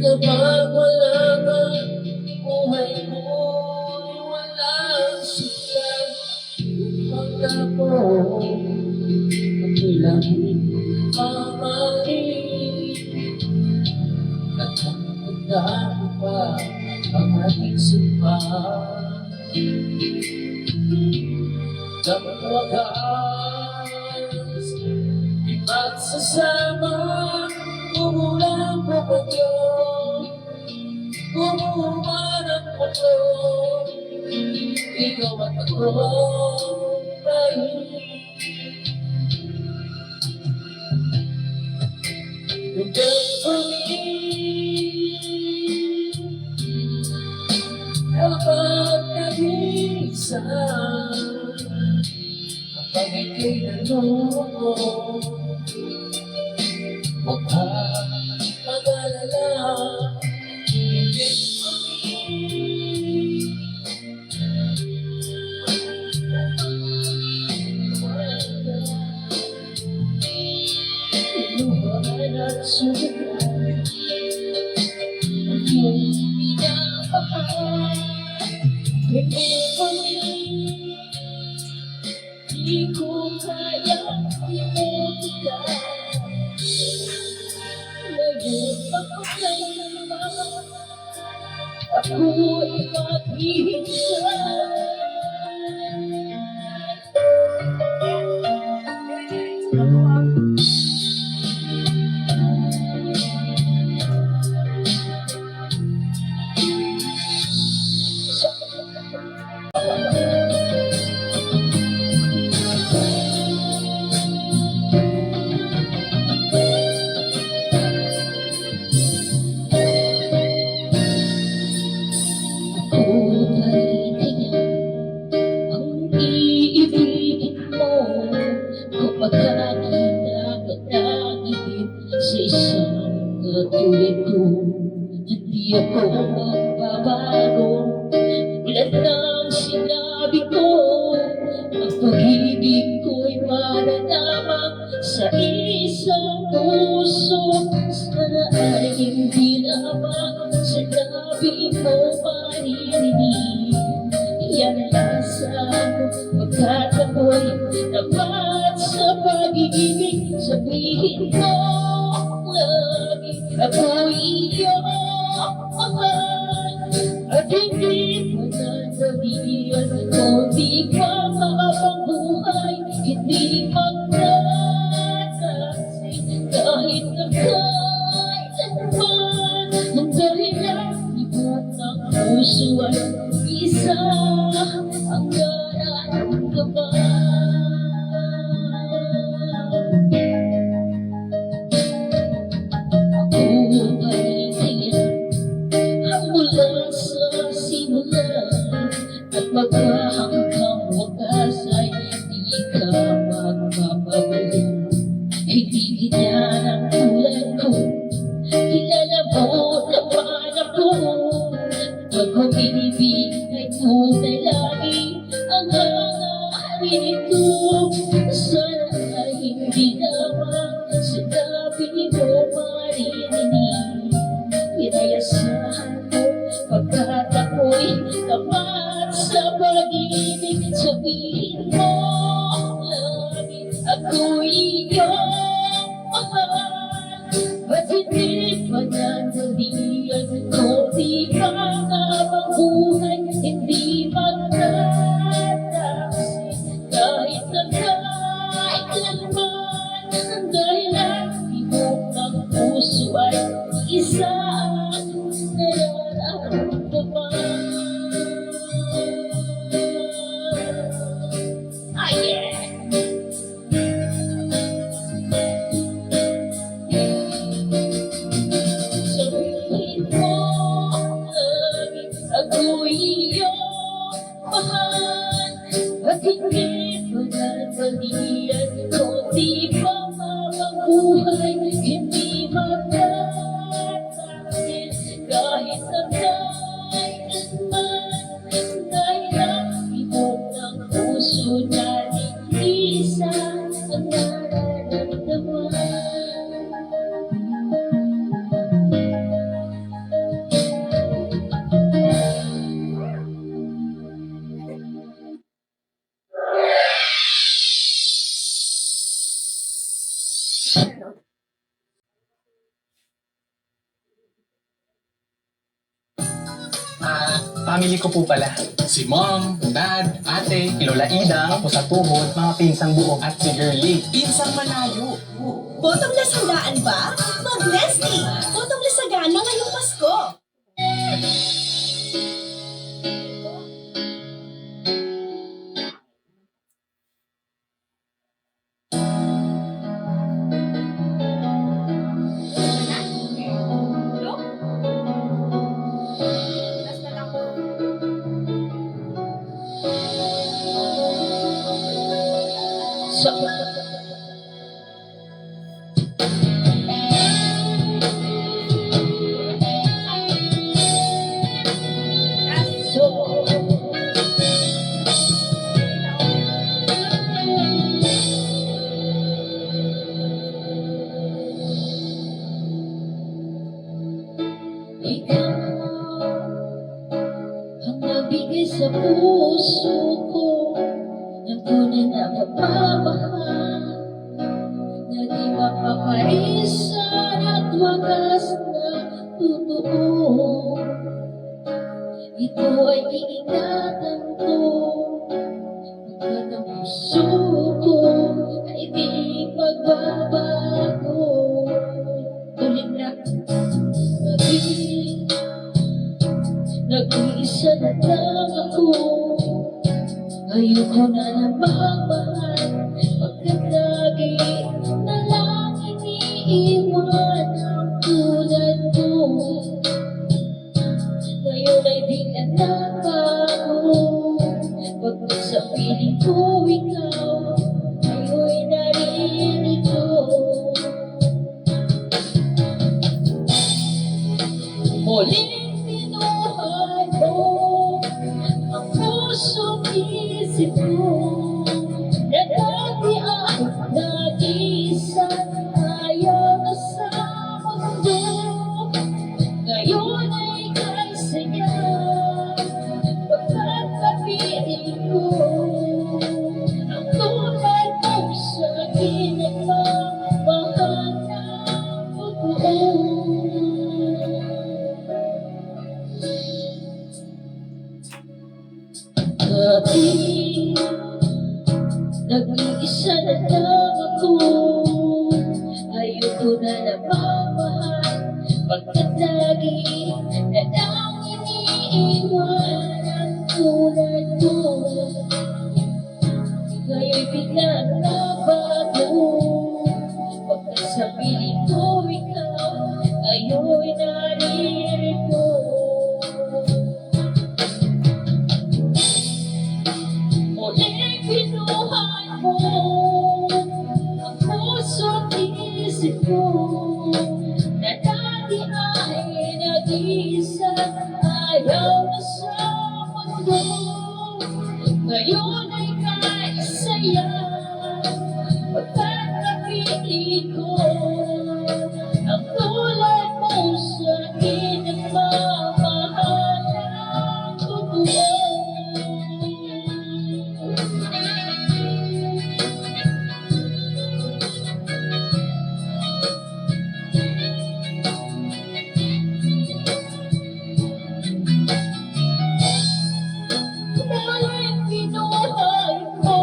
kapag wala ka, buhay mo'y walang sigla. Pagka ko, ako'y lang mamahalin. Nagkakagdaan ko pa ang ating sumpah. Sa wakas, di magsasama, umulang po bagyo, umuman ang mundo, ikaw at ako pa rin. Yung kapag nag-iisa, kapag ika'y naloko, huwag kang mag-alala. Hindi inuhan at sulat ang iyong pinapahal. Hindi ko kayang imutika. Ngayon ako naman, ako'y maghihintay. Sa isang katulad ko, hindi ako magbabago. Ulat ng sinabi ko, ang pag-ibig ko'y maranaman sa isang puso. Sana ay hindi lamang sinabi mo maririnig. Yan ang asa ko, pagkat ako'y tapat sa pag-ibig. Sabihin mo lagi, ako'y iyong mahal. At hindi mo nanaliyan kung di ka makapagbuhay. Hindi magdadasig kahit na kailanman. Ang dahilan, ibig ng puso ay isa, ang nararamdaman. Mula sa simula at magkahanggang wakas ay di ka magpapagulo. Hindi ganyan ang tulad ko, kilala mo naman ako. Pag umibig ay tunay lagi ang hangarin ko. Sana ay hindi naman sinabi mo maririnig. Inayasahan ko pagkat ako'y tapat sa pag-ibig. Sabihin mo lagi, ako'y iyong mahal. Ba't hindi pa nanaliyan kung di ka nga magbuhay. Hindi magdadasig kahit na kailanman. Ang dahilan, ibig ng puso ay isa, nararamdaman. family ko po pala. Si Mom, Dad, Ate, Lola Ida, ako sa tuhod, mga pinsang buo, at si Girlie, pinsang malayo. Botong lasandaan ba? Mag-Nestle! Botong lasagana ngayong Pasko! So, ikaw ang nabigay sa puso ko ng tunay na pagmamahal na di mapapaisan at wagas na totoo. Ito ay iingatan ko hanggang ang puso ko ay di magbabago. Ulit na nag-iisa na lang ako. Ayoko na namang mahal pagkat lagi na lang iniiwan ang tulad mo. Ngayon ay di na nabago pagkat sa piling ko ikaw ngayon naririto. Muling binuhay mo ang pusong isip ko na dati ay nag-isa, ayaw na sa mundo. Ngayon ay kay saya pagkat kapiling ko ang tulad mo sa akin at mahal na totoo. Dati, nag-iisa na lang ako. Ayoko na namamahal pagkat lagi na lang iniiwan ang tulad mo. Ngayon biglang nabago pagkat sa piling ko ikaw ngayon naririto. Muling binuhay mo ang puso't isip ko na dati ay nag-isa, ayaw na sa mundo. Ngayon ay kaisaya pagkat napiling ko ang tulad mo sa akin at mamahal ng totoo. Muling binuhay mo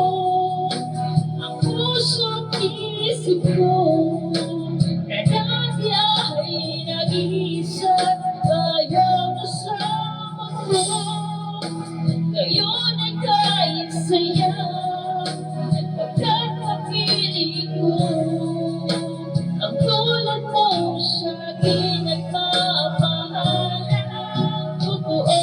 ang puso't isip ko na dati ay nag-iisa, ayaw na sa mundo. Ngayon ay kahit saya pagkat kapiling ko ang tulad mo sa akin at mamahal ng totoo.